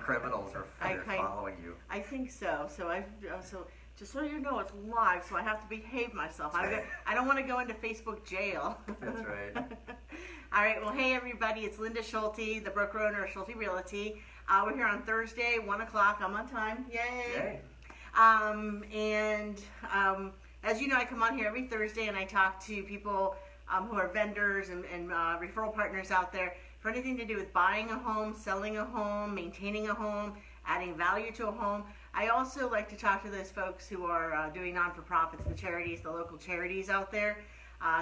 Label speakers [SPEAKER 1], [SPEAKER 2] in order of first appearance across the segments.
[SPEAKER 1] criminals are following you.
[SPEAKER 2] I think so. So just so you know, it's live, so I have to behave myself. I don't want to go into Facebook jail.
[SPEAKER 1] That's right.
[SPEAKER 2] All right. Well, hey everybody, it's Linda Schulte, the broker owner of Schulte Realty. We're here on Thursday, 1 o'clock. I'm on time. Yay! As you know, I come on here every Thursday and I talk to people who are vendors and referral partners out there for anything to do with buying a home, selling a home, maintaining a home, adding value to a home. I also like to talk to those folks who are doing non-for-profits, the charities, the local charities out there.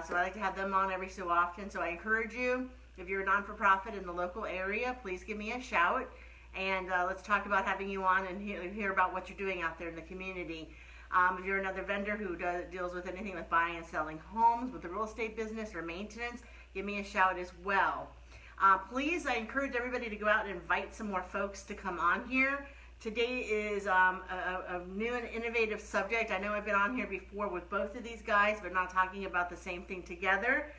[SPEAKER 2] So I like to have them on every so often. So I encourage you, if you're a non-for-profit in the local area, please give me a shout. And let's talk about having you on and hear about what you're doing out there in the community. If you're another vendor who deals with anything with buying and selling homes, with the real estate business or maintenance, give me a shout as well. Please, I encourage everybody to go out and invite some more folks to come on here. Today is a new and innovative subject. I know I've been on here before with both of these guys, but not talking about the same thing together.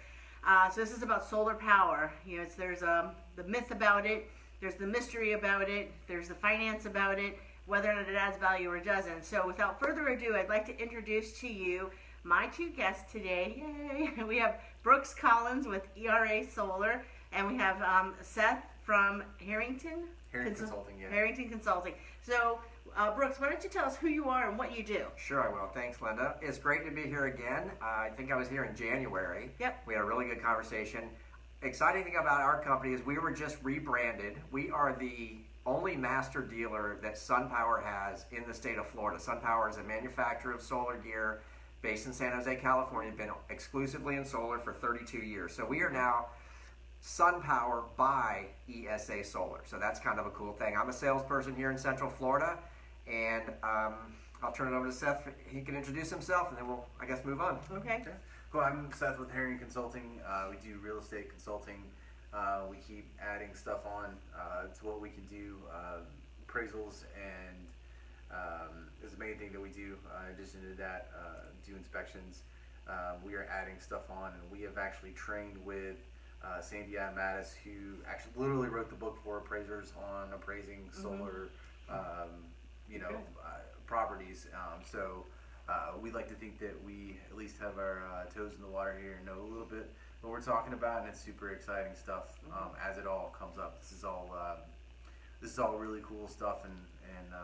[SPEAKER 2] So this is about solar power. You know, there's the myth about it, there's the mystery about it, there's the finance about it, whether or not it adds value or doesn't. So without further ado, I'd like to introduce to you my two guests today. Yay! We have Brook Collins with eraSolar, and we have Seth from Harrington Consulting. Yeah. Harrington Consulting. So, Brooks, why don't you tell us who you are and what you do?
[SPEAKER 1] Sure, I will. Thanks, Linda. It's great to be here again. I think I was here in January.
[SPEAKER 2] Yep.
[SPEAKER 1] We had a really good conversation. Exciting thing about our company is we were just rebranded. We are the only master dealer that SunPower has in the state of Florida. SunPower is a manufacturer of solar gear based in San Jose, California. Been exclusively in solar for 32 years. So we are now SunPower by eraSolar. So that's kind of a cool thing. I'm a salesperson here in Central Florida, and I'll turn it over to Seth. He can introduce himself, and then we'll, I guess, move on.
[SPEAKER 2] Okay.
[SPEAKER 3] Cool. I'm Seth with Harrington Consulting. We do real estate consulting. We keep adding stuff on to what we can do. Appraisals and is the main thing that we do. In addition to that, do inspections. We are adding stuff on, and we have actually trained with Sandy Mattis, who actually literally wrote the book for appraisers on appraising solar, properties. So we like to think that we at least have our toes in the water here and know a little bit what we're talking about, and it's super exciting stuff as it all comes up. This is all really cool stuff, and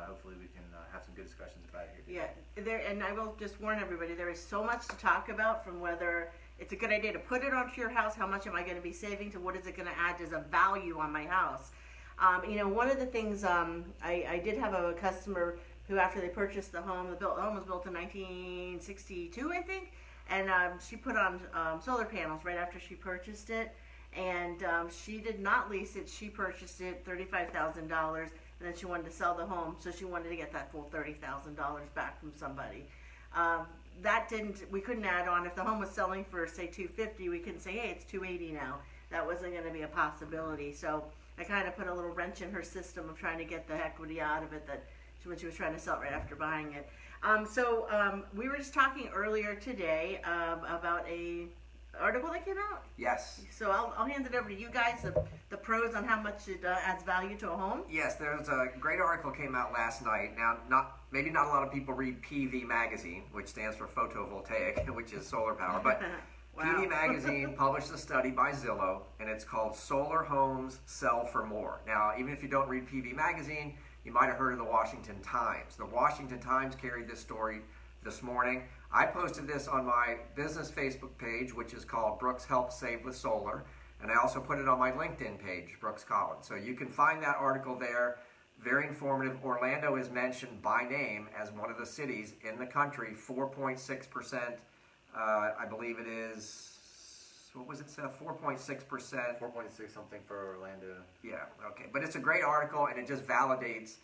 [SPEAKER 3] hopefully we can have some good discussions about it here today.
[SPEAKER 2] Yeah, and I will just warn everybody, there is so much to talk about, from whether it's a good idea to put it onto your house, how much am I going to be saving, to what is it going to add as a value on my house. One of the things, I did have a customer who, after they purchased the home, the home was built in 1962, I think, and she put on solar panels right after she purchased it, and she did not lease it. She purchased it, $35,000, and then she wanted to sell the home, so she wanted to get that full $30,000 back from somebody. We couldn't add on. If the home was selling for, say, $250,000, we couldn't say, hey, it's $280,000 now. That wasn't going to be a possibility. So I kind of put a little wrench in her system of trying to get the equity out of it when she was trying to sell it right after buying it. We were just talking earlier today about a article that came out.
[SPEAKER 1] Yes.
[SPEAKER 2] So I'll hand it over to you guys, the pros on how much it adds value to a home.
[SPEAKER 1] Yes, there's a great article came out last night. Now, maybe not a lot of people read PV Magazine, which stands for photovoltaic, which is solar power, but wow. PV Magazine published a study by Zillow, and it's called Solar Homes Sell for More. Now, even if you don't read PV Magazine, you might have heard of the Washington Times. The Washington Times carried this story this morning. I posted this on my business Facebook page, which is called Brooks Helps Save with Solar, and I also put it on my LinkedIn page, Brooks Collins. So you can find that article there. Very informative. Orlando is mentioned by name as one of the cities in the country. 4.6%, I believe it is. What was it, Seth? 4.6%.
[SPEAKER 3] 4.6 something for Orlando.
[SPEAKER 1] Yeah, okay. But it's a great article, and it just validates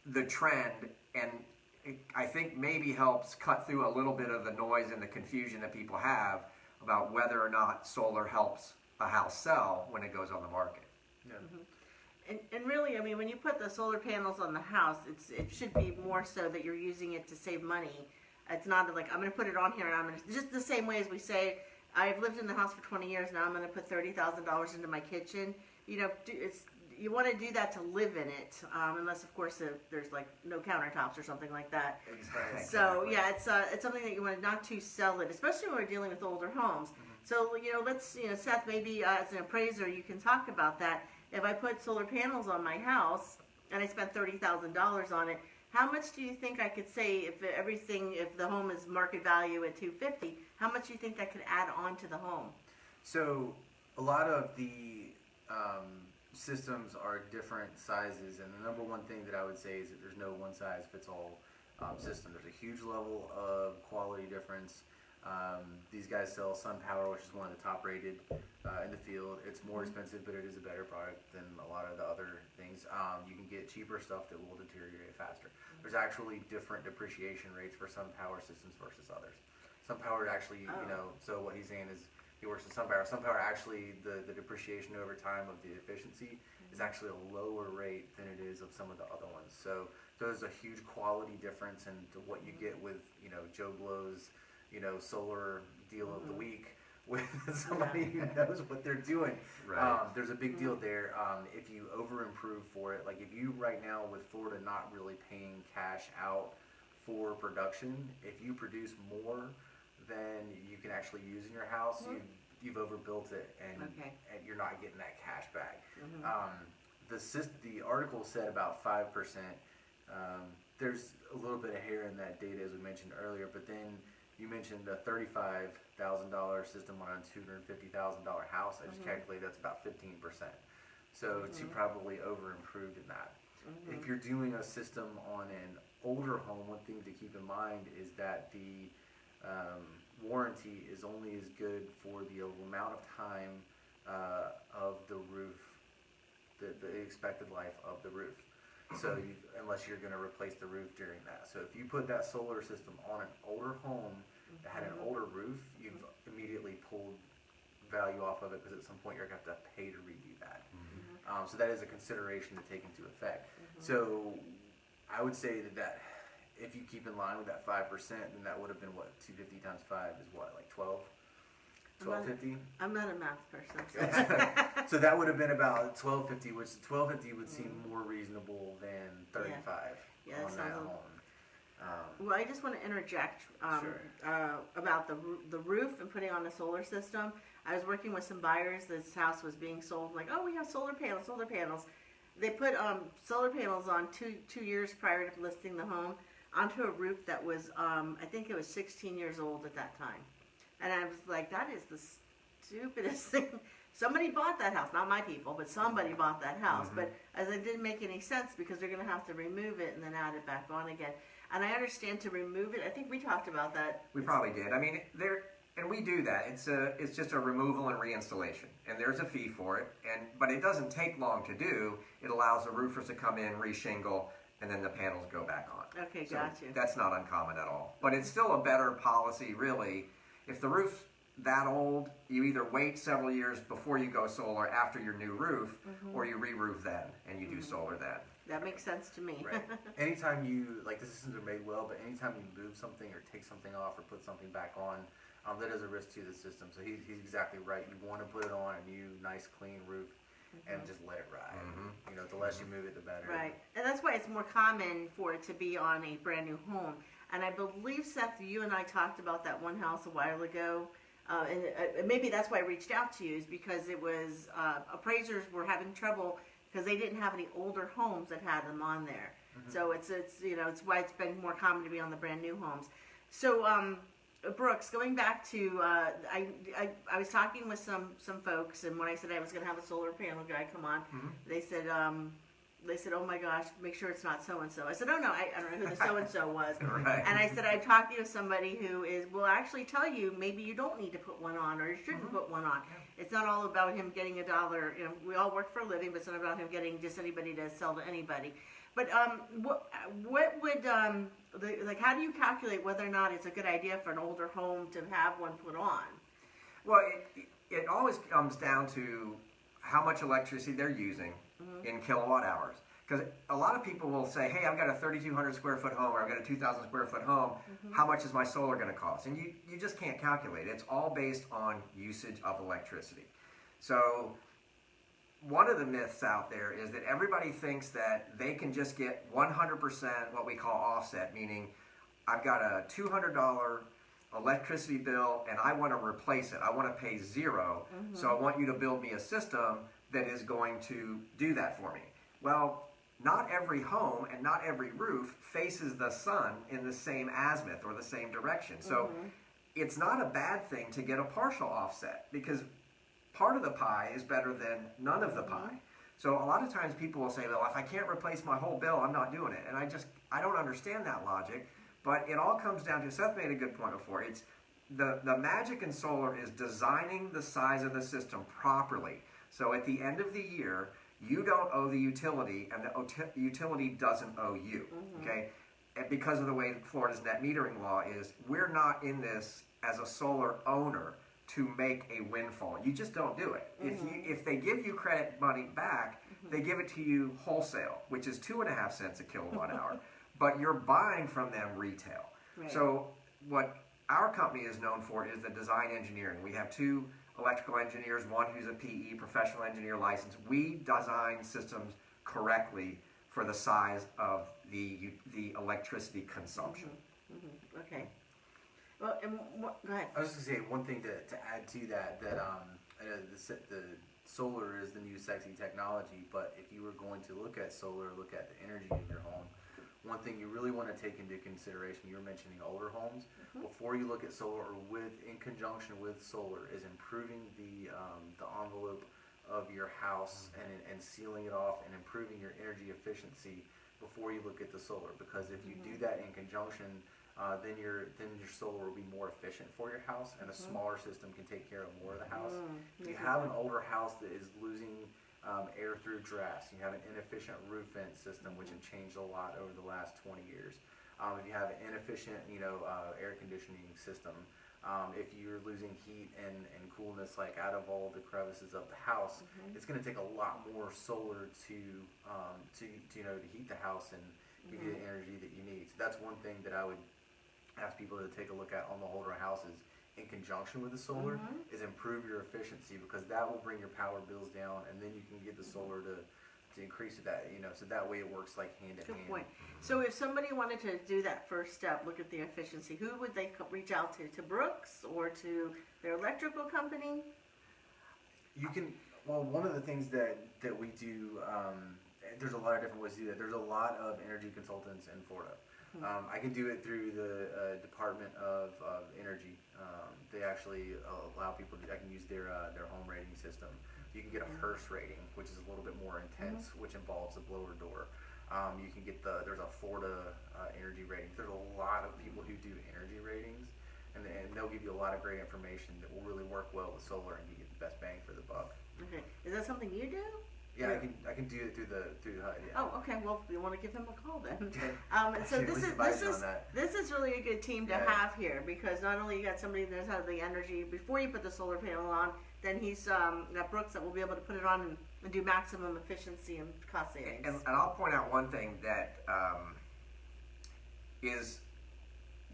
[SPEAKER 1] the trend, and I think maybe helps cut through a little bit of the noise and the confusion that people have about whether or not solar helps a house sell when it goes on the market.
[SPEAKER 3] Yeah.
[SPEAKER 2] And really, I mean, when you put the solar panels on the house, it should be more so that you're using it to save money. It's not like, I'm going to put it on here and I'm going to, just the same way as we say, I've lived in the house for 20 years, now I'm going to put $30,000 into my kitchen. you want to do that to live in it, unless of course there's like no countertops or something like that.
[SPEAKER 1] Exactly.
[SPEAKER 2] So yeah, it's something that you want not to sell it, especially when we're dealing with older homes. So let's Seth, maybe as an appraiser, you can talk about that. If I put solar panels on my house and I spent $30,000 on it, how much do you think I could save if the home is market value at $250? How much do you think that could add on to the home?
[SPEAKER 3] So a lot of the systems are different sizes, and the number one thing that I would say is that there's no one size fits all system. There's a huge level of quality difference. These guys sell SunPower, which is one of the top rated in the field. It's more expensive, but it is a better product than a lot of the other things. You can get cheaper stuff that will deteriorate faster. There's actually different depreciation rates for SunPower systems versus others. SunPower actually, so what he's saying is he works with SunPower. SunPower actually, the depreciation over time of the efficiency is actually a lower rate than it is of some of the other ones. So there's a huge quality difference in what you get with, Joe Blow's, solar deal of the week with somebody who knows what they're doing.
[SPEAKER 1] Right.
[SPEAKER 3] There's a big deal there. If you over improve for it, like if you right now with Florida not really paying cash out for production, if you produce more than you can actually use in your house, you've overbuilt it, and you're not getting that cash back. The article said about 5%. There's a little bit of hair in that data, as we mentioned earlier, but then you mentioned a $35,000 system on a $250,000 house. I just calculated that's about 15%. So it's probably over improved in that. If you're doing a system on an older home, one thing to keep in mind is that the warranty is only as good for the amount of time of the roof, the expected life of the roof. So unless you're going to replace the roof during that. So if you put that solar system on an older home that had an older roof, you've immediately pulled value off of it, because at some point you're going to have to pay to redo that. So that is a consideration to take into effect. So I would say that if you keep in line with that 5%, then that would have been what, 250 times 5 is what, like 12? 1250?
[SPEAKER 2] I'm not a math person.
[SPEAKER 3] So that would have been about 1250, which 1250 would seem more reasonable than 35 on that home.
[SPEAKER 2] Well, I just want to interject about the roof and putting on a solar system. I was working with some buyers. This house was being sold. Like, oh, we have solar panels, solar panels. They put solar panels on 2 years prior to listing the home onto a roof that was, I think it was 16 years old at that time. And I was like, that is the stupidest thing. Somebody bought that house, not my people, but somebody bought that house. But as it didn't make any sense, because they're going to have to remove it and then add it back on again. And I understand to remove it. I think we talked about that.
[SPEAKER 1] We probably did. I mean, and we do that. It's just a removal and reinstallation, and there's a fee for it. But it doesn't take long to do. It allows the roofers to come in, reshingle, and then the panels go back on.
[SPEAKER 2] Okay,
[SPEAKER 1] so
[SPEAKER 2] gotcha.
[SPEAKER 1] That's not uncommon at all. But it's still a better policy, really. If the roof's that old, you either wait several years before you go solar after your new roof, or you re-roof then, and you do solar then.
[SPEAKER 2] That makes sense to me.
[SPEAKER 3] Right. Anytime you, like, the systems are made well, but anytime you move something or take something off or put something back on, that is a risk to the system. So he's exactly right. You want to put it on a new, nice, clean roof and just let it ride. The less you move it, the better.
[SPEAKER 2] Right. And that's why it's more common for it to be on a brand new home. And I believe, Seth, you and I talked about that one house a while ago. And maybe that's why I reached out to you, is because it was appraisers were having trouble because they didn't have any older homes that had them on there. So it's why it's been more common to be on the brand new homes. So Brooks, going back to I was talking with some folks, and when I said I was going to have a solar panel guy come on, they said, oh my gosh, make sure it's not so-and-so. I said, oh no, I don't know who the so-and-so was.
[SPEAKER 1] Right.
[SPEAKER 2] And I said, I've talked to somebody who will actually tell you maybe you don't need to put one on, or you shouldn't put one on. It's not all about him getting $1. We all work for a living, but it's not about him getting just anybody to sell to anybody. But what would, how do you calculate whether or not it's a good idea for an older home to have one put on?
[SPEAKER 1] Well, it always comes down to how much electricity they're using in kilowatt hours. Because a lot of people will say, hey, I've got a 3,200 square foot home, or I've got a 2,000 square foot home. How much is my solar going to cost? And you just can't calculate it. It's all based on usage of electricity. So one of the myths out there is that everybody thinks that they can just get 100% what we call offset, meaning I've got a $200 electricity bill and I want to replace it. I want to pay zero. So I want you to build me a system that is going to do that for me. Well, not every home and not every roof faces the sun in the same azimuth or the same direction. So it's not a bad thing to get a partial offset, because part of the pie is better than none of the pie. So a lot of times people will say, well, if I can't replace my whole bill, I'm not doing it. And I don't understand that logic. But it all comes down to, Seth made a good point before, it's the magic in solar is designing the size of the system properly. So at the end of the year, you don't owe the utility, and the utility doesn't owe you, okay? And because of the way Florida's net metering law is, we're not in this as a solar owner to make a windfall. You just don't do it. If they give you credit money back, they give it to you wholesale, which is 2.5 cents a kilowatt hour. But you're buying from them retail. Right. So what our company is known for is the design engineering. We have 2 electrical engineers, one who's a PE, professional engineer license. We design systems correctly for the size of the electricity consumption.
[SPEAKER 2] Okay. Well, go ahead.
[SPEAKER 3] I was just going to say one thing to add to that the solar is the new sexy technology, but if you were going to look at solar, look at the energy of your home, one thing you really want to take into consideration, you were mentioning older homes, before you look at solar or in conjunction with solar, is improving the envelope of your house and sealing it off and improving your energy efficiency before you look at the solar. Because if you do that in conjunction, then your solar will be more efficient for your house, and a smaller system can take care of more of the house. If you have an older house that is losing air through drafts, you have an inefficient roof vent system, which have changed a lot over the last 20 years. If you have an inefficient, air conditioning system, if you're losing heat and coolness like out of all the crevices of the house, it's going to take a lot more solar to heat the house and give you the energy that you need. So that's one thing that I would ask people to take a look at on the older houses in conjunction with the solar, is improve your efficiency, because that will bring your power bills down, and then you can get the solar to increase that, so that way it works like hand in hand. Good point.
[SPEAKER 2] So if somebody wanted to do that first step, look at the efficiency, who would they reach out to Brooks or to their electrical company?
[SPEAKER 3] You can, one of the things that we do, there's a lot of different ways to do that. There's a lot of energy consultants in Florida. I can do it through the Department of Energy. They actually allow people I can use their home rating system. You can get a HERS rating, which is a little bit more intense, which involves a blower door. You can get there's a Florida energy rating. There's a lot of people who do energy ratings, and they'll give you a lot of great information that will really work well with solar, and you get the best bang for the buck.
[SPEAKER 2] Okay, is that something you do?
[SPEAKER 3] Yeah, I can do it through the HUD. Yeah.
[SPEAKER 2] Oh, okay. Well, we want to give them a call then. So this is really a good team to have here, because not only you got somebody that knows how the energy before you put the solar panel on, then he's got Brooks that will be able to put it on and do maximum efficiency and cost savings.
[SPEAKER 1] And I'll point out one thing that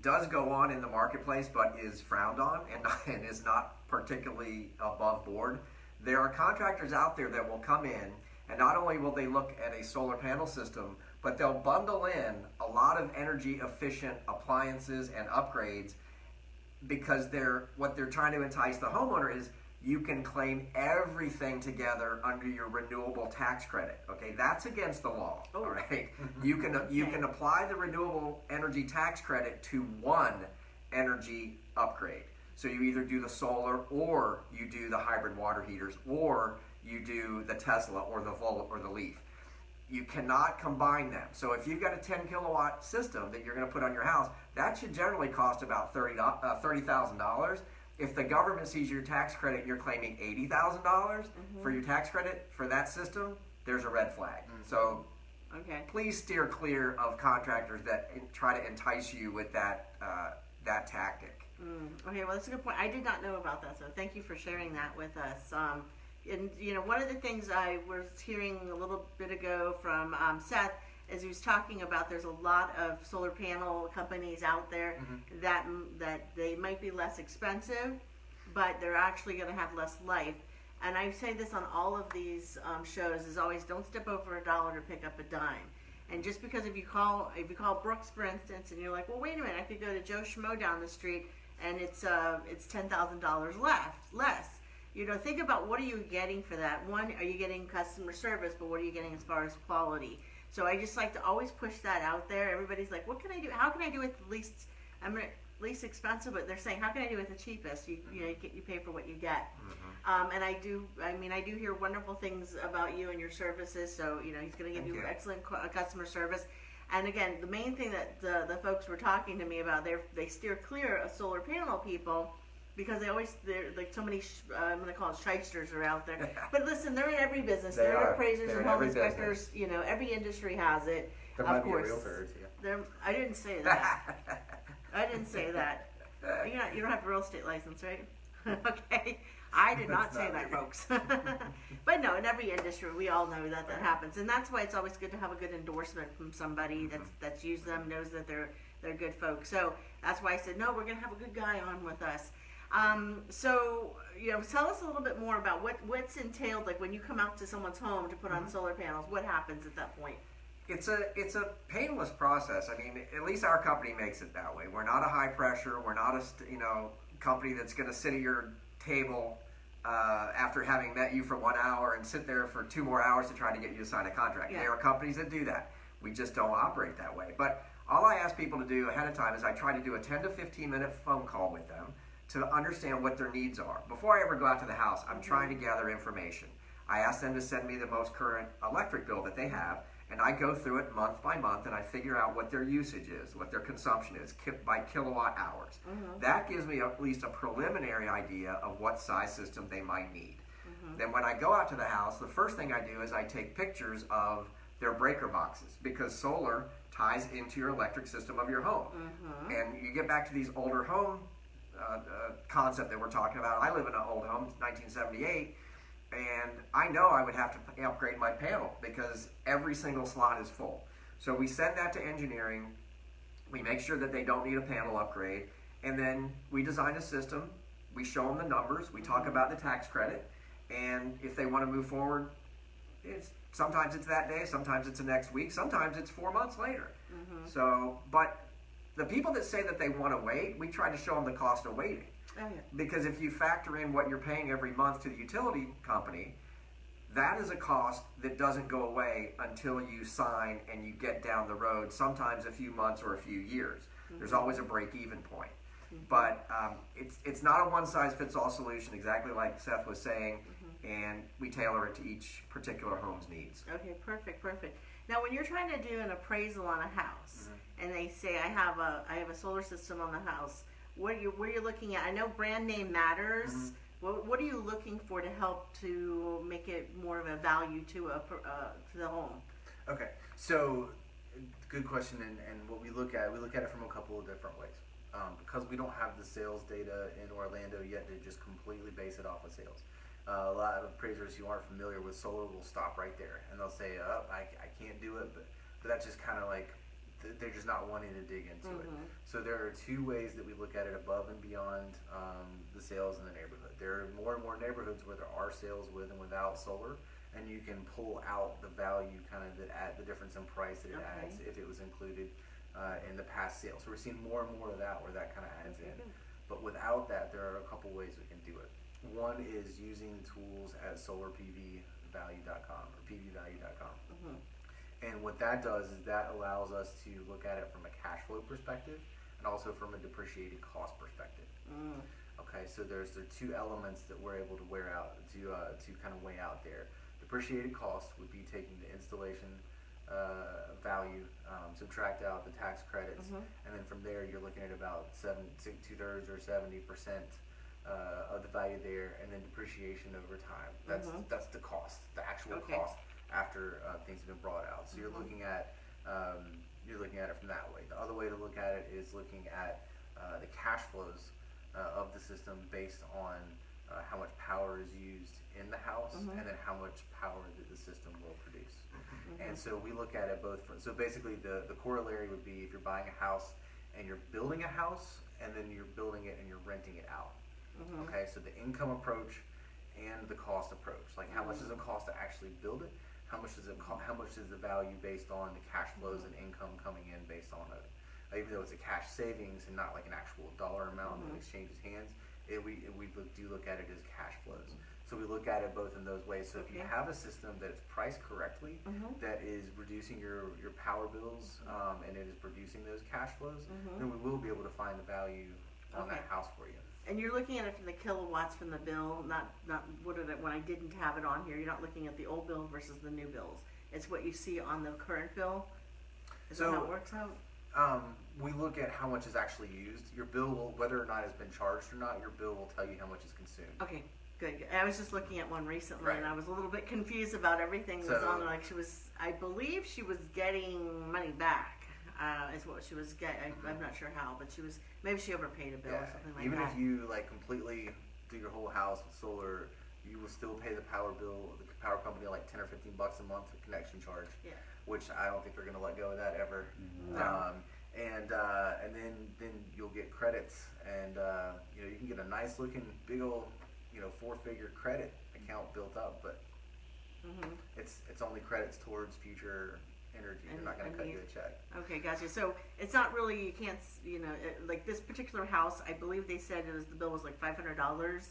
[SPEAKER 1] does go on in the marketplace, but is frowned on and is not particularly above board. There are contractors out there that will come in, and not only will they look at a solar panel system, but they'll bundle in a lot of energy efficient appliances and upgrades, because what they're trying to entice the homeowner is, you can claim everything together under your renewable tax credit. Okay, that's against the law. All right, you can apply the renewable energy tax credit to one energy upgrade. So you either do the solar, or you do the hybrid water heaters, or you do the Tesla or the Volt or the Leaf. You cannot combine them. So if you've got a 10 kilowatt system that you're going to put on your house, that should generally cost about $30,000. If the government sees your tax credit, you're claiming $80,000 for your tax credit for that system, there's a red flag. So please steer clear of contractors that try to entice you with that tactic.
[SPEAKER 2] Okay, well, that's a good point. I did not know about that, so thank you for sharing that with us. And one of the things I was hearing a little bit ago from Seth, as he was talking about, there's a lot of solar panel companies out there that they might be less expensive, but they're actually going to have less life. and I say this on all of these shows, is always don't step over a dollar to pick up a dime. And just because if you call Brooks, for instance, and you're like, well, wait a minute, I could go to Joe Schmo down the street, and it's $10,000 less. Think about what are you getting for that. One, are you getting customer service, but what are you getting as far as quality? So I just like to always push that out there. Everybody's like, what can I do? How can I do it the least? Least expensive, but they're saying, how can I do it the cheapest? You pay for what you get. And I do hear wonderful things about you and your services. So he's going to give you excellent customer service. And again, the main thing that the folks were talking to me about, they steer clear of solar panel people because they're like so many I'm going to call it shysters are out there. But listen, they're in every business. They're appraisers and home inspectors. Every industry has it.
[SPEAKER 3] There might be a realtor too.
[SPEAKER 2] I didn't say that. I didn't say that. You don't have a real estate license, right? Okay. I did not say that, folks. But no, in every industry, we all know that happens. And that's why it's always good to have a good endorsement from somebody that's used them, knows that they're good folks. So that's why I said, no, we're going to have a good guy on with us. So tell us a little bit more about what's entailed, like when you come out to someone's home to put on solar panels, what happens at that point?
[SPEAKER 1] It's a painless process. I mean, at least our company makes it that way. We're not a high pressure. We're not a company that's going to sit at your table after having met you for 1 hour and sit there for 2 more hours to try to get you to sign a contract.
[SPEAKER 2] Yeah.
[SPEAKER 1] There are companies that do that. We just don't operate that way. But all I ask people to do ahead of time is I try to do a 10 to 15 minute phone call with them to understand what their needs are. Before I ever go out to the house, I'm trying to gather information. I ask them to send me the most current electric bill that they have, and I go through it month by month, and I figure out what their usage is, what their consumption is by kilowatt hours. That gives me at least a preliminary idea of what size system they might need. Then when I go out to the house, the first thing I do is I take pictures of their breaker boxes, because solar ties into your electric system of your home. And you get back to these older home concept that we're talking about. I live in an old home, it's 1978, and I know I would have to upgrade my panel because every single slot is full. So we send that to engineering, we make sure that they don't need a panel upgrade, and then we design a system, we show them the numbers, we talk about the tax credit, and if they want to move forward, sometimes it's that day, sometimes it's the next week, sometimes it's 4 months later. So, but the people that say that they want to wait, we try to show them the cost of waiting. Because if you factor in what you're paying every month to the utility company, that is a cost that doesn't go away until you sign and you get down the road, sometimes a few months or a few years. There's always a break-even point. But it's not a one-size-fits-all solution, exactly like Seth was saying, and we tailor it to each particular home's needs.
[SPEAKER 2] Okay, perfect. Now, when you're trying to do an appraisal on a house, and they say I have a solar system on the house, where you're looking at? I know brand name matters. What are you looking for to help to make it more of a value to the home?
[SPEAKER 3] Okay, so good question, and what we look at it from a couple of different ways. Because we don't have the sales data in Orlando yet to just completely base it off of sales. A lot of appraisers who aren't familiar with solar will stop right there, and they'll say, I can't do it, but that's just kind of like, they're just not wanting to dig into it. So there are two ways that we look at it above and beyond the sales in the neighborhood. There are more and more neighborhoods where there are sales with and without solar, and you can pull out the value kind of the difference in price that it adds if it was included in the past sales. So we're seeing more and more of that where that kind of adds in. But without that, there are a couple ways we can do it. One is using tools at solarpvvalue.com or pvvalue.com. And what that does is that allows us to look at it from a cash flow perspective and also from a depreciated cost perspective. Okay, so there's the two elements that we're able to wear out to kind of weigh out there. Depreciated cost would be taking the installation value, subtract out the tax credits, and then from there you're looking at about 2/3 or 70% of the value there, and then depreciation over time. That's the cost, the actual cost after things have been brought out. So you're looking at it from that way. The other way to look at it is looking at the cash flows of the system based on how much power is used in the house, and then how much power that the system will produce. And so we look at it both so basically the corollary would be if you're buying a house and you're building a house and then you're building it and you're renting it out. Okay, so the income approach and the cost approach. Like how much does it cost to actually build it? How much does it how much is the value based on the cash flows and income coming in based on it? Even though it's a cash savings and not like an actual dollar amount that exchanges hands, we do look at it as cash flows. So we look at it both in those ways. So if you have a system that is priced correctly, that is reducing your power bills, and it is producing those cash flows, then we will be able to find the value on that house for you.
[SPEAKER 2] And you're looking at it from the kilowatts from the bill, not what did it, when I didn't have it on here. You're not looking at the old bill versus the new bills. It's what you see on the current bill. Is that how it works out?
[SPEAKER 3] We look at how much is actually used. Your bill will, whether or not it's been charged or not, your bill will tell you how much is consumed.
[SPEAKER 2] Okay, good. I was just looking at one recently, and I was a little bit confused about everything that was on there. Like I believe she was getting money back. Is what she was getting. I'm not sure how, but maybe she overpaid a bill or something like
[SPEAKER 3] Even
[SPEAKER 2] that.
[SPEAKER 3] if you like completely do your whole house with solar, you will still pay the power bill, the power company, like $10 or $15 a month for connection charge. Yeah. Which I don't think they're going to let go of that ever. No. And then you'll get credits, and you can get a nice looking big old 4-figure credit account built up, but it's only credits towards future energy. They're not going to cut you a check.
[SPEAKER 2] Okay, gotcha. So it's not really, you can't, like this particular house, I believe they said the bill was like $500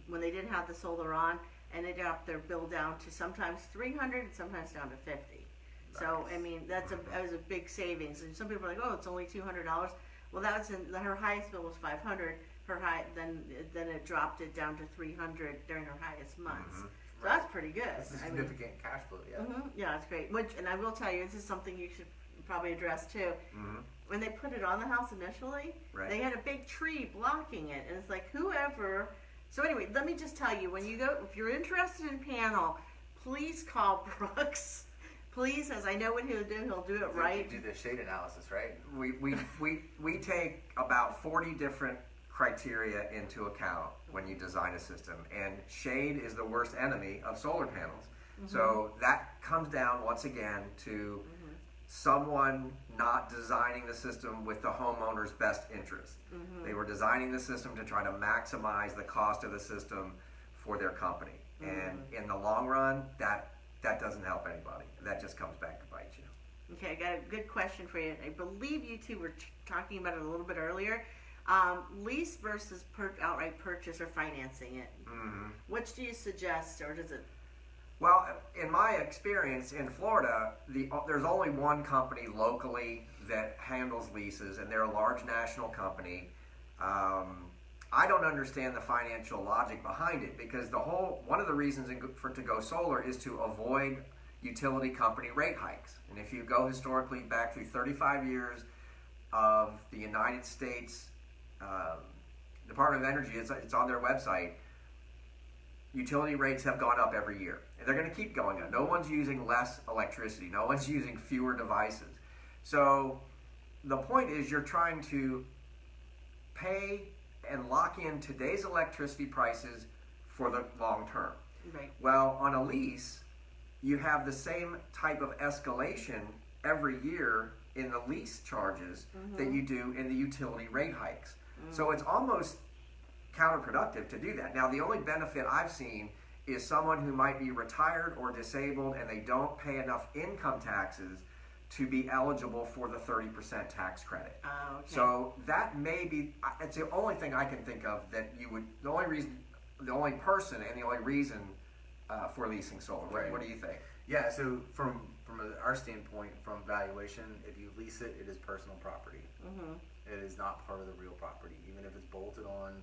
[SPEAKER 2] when they didn't have the solar on, and they dropped their bill down to sometimes $300 and sometimes down to $50. Nice. So I mean that was a big savings. And some people are like, oh, it's only $200. Well, her highest bill was $500. Then it dropped it down to $300 during her highest months. So that's pretty good.
[SPEAKER 3] That's a significant cash flow, yeah.
[SPEAKER 2] Yeah, that's great. And I will tell you, this is something you should probably address too. When they put it on the house initially, they had a big tree blocking it, and it's like whoever. So anyway, let me just tell you, when you go, if you're interested in panel, please call Brooks. Please, as I know what he'll do it right.
[SPEAKER 3] You do the shade analysis, right?
[SPEAKER 1] We take about 40 different criteria into account when you design a system, and shade is the worst enemy of solar panels. So that comes down once again to someone not designing the system with the homeowner's best interest. They were designing the system to try to maximize the cost of the system for their company, and in the long run, that doesn't help anybody. That just comes back to bite you.
[SPEAKER 2] Okay, I got a good question for you. I believe you two were talking about it a little bit earlier. Lease versus outright purchase or financing it. Which do you suggest, or does it?
[SPEAKER 1] Well, in my experience in Florida, there's only one company locally that handles leases, and they're a large national company. I don't understand the financial logic behind it, because one of the reasons to go solar is to avoid utility company rate hikes. And if you go historically back through 35 years of the United States Department of Energy, it's on their website, utility rates have gone up every year. And they're going to keep going up. No one's using less electricity. No one's using fewer devices. So the point is, you're trying to pay and lock in today's electricity prices for the long term.
[SPEAKER 2] Right.
[SPEAKER 1] Well, on a lease, you have the same type of escalation every year in the lease charges that you do in the utility rate hikes. So it's almost counterproductive to do that. Now, the only benefit I've seen is someone who might be retired or disabled and they don't pay enough income taxes to be eligible for the 30% tax credit.
[SPEAKER 2] Okay.
[SPEAKER 1] So that may be, it's the only thing I can think of that you would, the only person and the only reason for leasing solar. What do you think?
[SPEAKER 3] Yeah, so from our standpoint, from valuation, if you lease it, it is personal property. It is not part of the real property. Even if it's bolted on,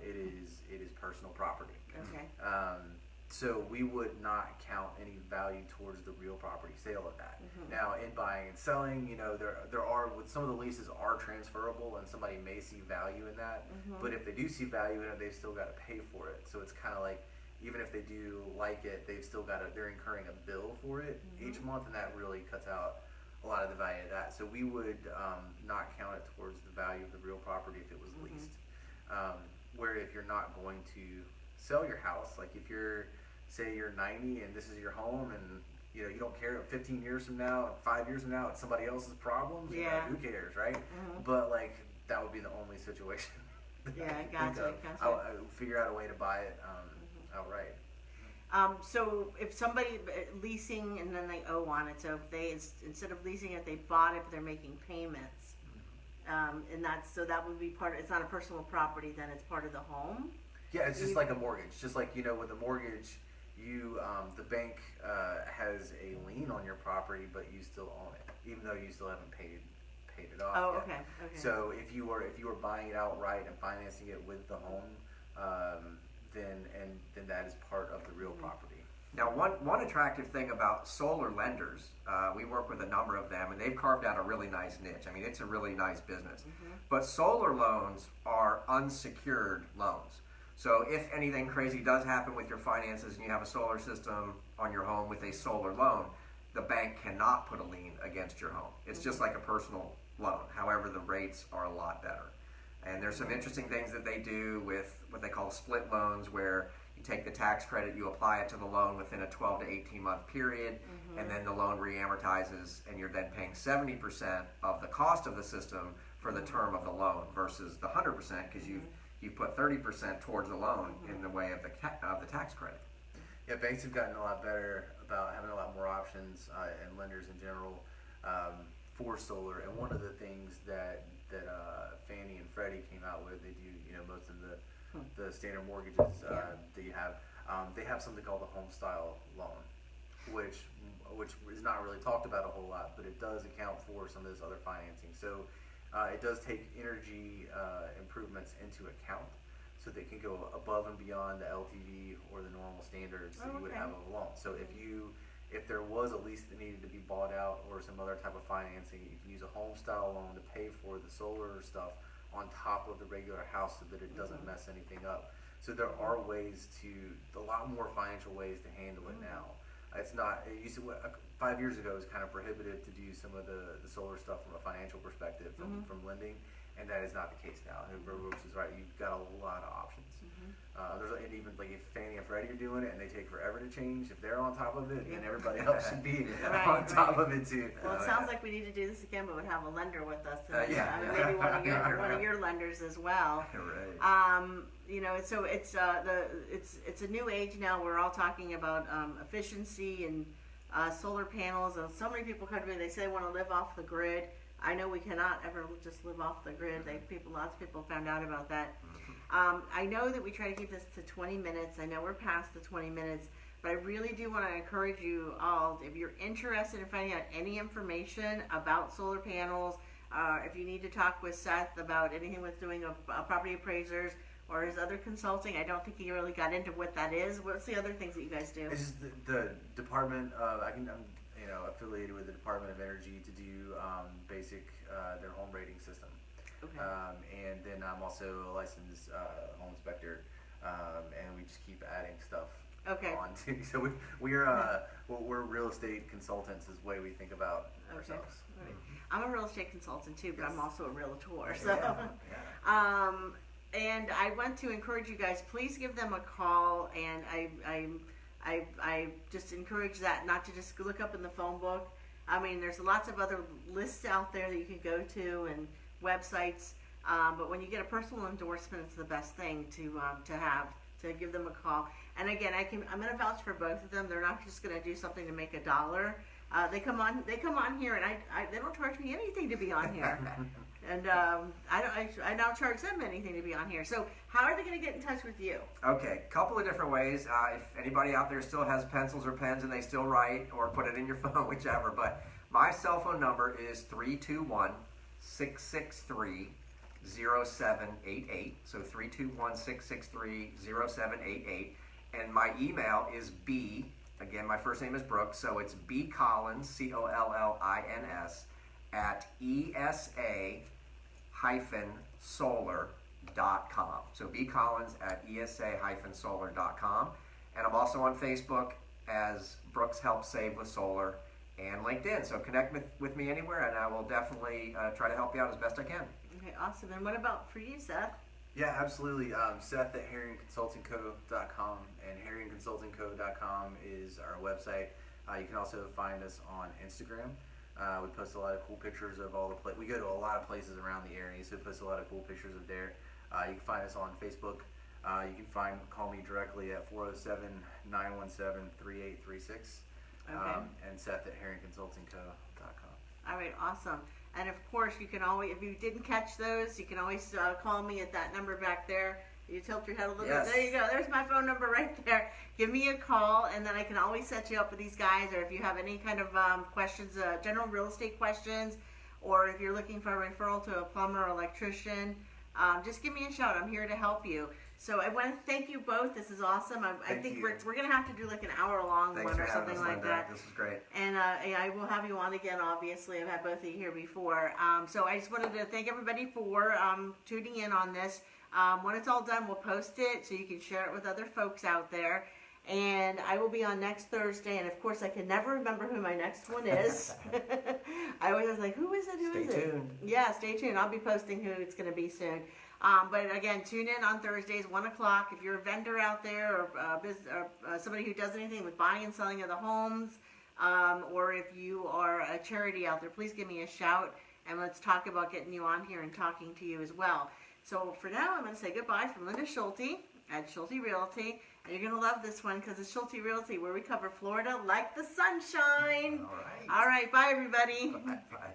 [SPEAKER 3] it is personal property.
[SPEAKER 2] Okay.
[SPEAKER 3] So we would not count any value towards the real property sale of that. Now, in buying and selling, there are, with some of the leases are transferable, and somebody may see value in that. But if they do see value in it, they've still got to pay for it. So it's kind of like, even if they do like it, they're incurring a bill for it each month, and that really cuts out a lot of the value of that. So we would not count it towards the value of the real property if it was leased. Where if you're not going to sell your house, like if say you're 90 and this is your home, and you don't care 15 years from now, 5 years from now, it's somebody else's problems.
[SPEAKER 2] Yeah.
[SPEAKER 3] Who cares, right? But like that would be the only situation.
[SPEAKER 2] Yeah,
[SPEAKER 3] think
[SPEAKER 2] gotcha,
[SPEAKER 3] of.
[SPEAKER 2] gotcha.
[SPEAKER 3] I'll figure out a way to buy it outright.
[SPEAKER 2] So if somebody leasing and then they owe on it, so if they instead of leasing it, they bought it, but they're making payments, and that would be it's not a personal property, then it's part of the home.
[SPEAKER 3] Yeah, it's just like a mortgage. Just like, with a mortgage, the bank has a lien on your property, but you still own it, even though you still haven't paid it off
[SPEAKER 2] Oh,
[SPEAKER 3] yet.
[SPEAKER 2] okay.
[SPEAKER 3] So if you were buying it outright and financing it with the home, then that is part of the real property.
[SPEAKER 1] Now, one attractive thing about solar lenders, we work with a number of them, and they've carved out a really nice niche. I mean, it's a really nice business. But solar loans are unsecured loans. So if anything crazy does happen with your finances and you have a solar system on your home with a solar loan, the bank cannot put a lien against your home. It's just like a personal loan. However, the rates are a lot better. And there's some interesting things that they do with what they call split loans, where you take the tax credit, you apply it to the loan within a 12 to 18 month period, and then the loan re-amortizes, and you're then paying 70% of the cost of the system for the term of the loan versus the 100% because you've put 30% towards the loan in the way of the tax credit.
[SPEAKER 3] Yeah, banks have gotten a lot better about having a lot more options, and lenders in general, for solar. And one of the things that Fannie and Freddie came out with, they do most of the standard mortgages that you have. They have something called the Homestyle Loan, which is not really talked about a whole lot, but it does account for some of this other financing. So it does take energy improvements into account, so they can go above and beyond the LTV or the normal standards that you would have of a loan. So if there was a lease that needed to be bought out or some other type of financing, you can use a Homestyle loan to pay for the solar stuff on top of the regular house so that it doesn't mess anything up. So there are a lot more financial ways to handle it now. It's not, it used to, 5 years ago it was kind of prohibitive to do some of the solar stuff from a financial perspective from lending, and that is not the case now. And Brooks is right, you've got a lot of options. And even like if Fannie and Freddie are doing it and they take forever to change, if they're on top of it, then everybody else should be on top of it too.
[SPEAKER 2] Well, it sounds like we need to do this again, but we'd have a lender with us. Maybe one of your lenders as well.
[SPEAKER 1] Right.
[SPEAKER 2] So it's a new age now. We're all talking about efficiency and solar panels, and so many people come to me. They say they want to live off the grid. I know we cannot ever just live off the grid. Lots of people found out about that. I know that we try to keep this to 20 minutes. I know we're past the 20 minutes, but I really do want to encourage you all, if you're interested in finding out any information about solar panels, if you need to talk with Seth about anything with doing a property appraisers or his other consulting. I don't think he really got into what that is. What's the other things that you guys do?
[SPEAKER 3] This is the Department of, I'm affiliated with the Department of Energy to do basic their home rating system.
[SPEAKER 2] Okay.
[SPEAKER 3] And then I'm also a licensed home inspector, and we just keep adding stuff on too. So we're real estate consultants is the way we think about ourselves.
[SPEAKER 2] Right. I'm a real estate consultant too, but I'm also a realtor. So, and I want to encourage you guys, please give them a call, and I just encourage that not to just look up in the phone book. I mean, there's lots of other lists out there that you can go to and websites, but when you get a personal endorsement, it's the best thing to have. To give them a call. And again, I'm going to vouch for both of them. They're not just going to do something to make $1. They come on here, and they don't charge me anything to be on here. And I don't charge them anything to be on here. So how are they going to get in touch with you?
[SPEAKER 1] Okay, couple of different ways. If anybody out there still has pencils or pens and they still write, or put it in your phone, whichever. But my cell phone number is 321-663-0788. So 321-663-0788. And my email is again, my first name is Brook, so it's bcollins, COLLINS, at esa-solar.com. So bcollins at esa-solar.com. And I'm also on Facebook as Brooks Helps Save with Solar, and LinkedIn. So connect with me anywhere, and I will definitely try to help you out as best I can.
[SPEAKER 2] Okay, awesome. And what about for you, Seth?
[SPEAKER 3] Yeah, absolutely. Seth at HerringConsultingCo.com, and HerringConsultingCo.com is our website. You can also find us on Instagram. We post a lot of cool pictures of all the we go to a lot of places around the area, so we post a lot of cool pictures of there. You can find us on Facebook. You can call me directly at 407-917-3836.
[SPEAKER 2] Okay.
[SPEAKER 3] And Seth at herringconsultingco.com.
[SPEAKER 2] All right, awesome. And of course, you can always, if you didn't catch those, you can always call me at that number back there. You tilt your head a little
[SPEAKER 1] Yes.
[SPEAKER 2] bit. There you go. There's my phone number right there. Give me a call, and then I can always set you up with these guys. Or if you have any kind of questions, general real estate questions, or if you're looking for a referral to a plumber or electrician, just give me a shout. I'm here to help you. So I want to thank you both. This is awesome. I think we're going to have to do like an hour-long
[SPEAKER 1] Thanks
[SPEAKER 2] one
[SPEAKER 1] for
[SPEAKER 2] or
[SPEAKER 1] having
[SPEAKER 2] something
[SPEAKER 1] us,
[SPEAKER 2] like
[SPEAKER 1] Linda.
[SPEAKER 2] that.
[SPEAKER 1] This is great.
[SPEAKER 2] And I will have you on again, obviously. I've had both of you here before. So I just wanted to thank everybody for tuning in on this. When it's all done, we'll post it so you can share it with other folks out there. And I will be on next Thursday. And of course, I can never remember who my next one is. I always was like, who is it?
[SPEAKER 1] Stay tuned.
[SPEAKER 2] Yeah, stay tuned. I'll be posting who it's going to be soon. But again, tune in on Thursdays, 1 o'clock. If you're a vendor out there or somebody who does anything with buying and selling of the homes, or if you are a charity out there, please give me a shout, and let's talk about getting you on here and talking to you as well. So for now, I'm going to say goodbye from Linda Schulte at Schulte Realty. And you're going to love this one because it's Schulte Realty, where we cover Florida like the sunshine.
[SPEAKER 1] All right.
[SPEAKER 2] All right, bye, everybody.
[SPEAKER 1] Bye.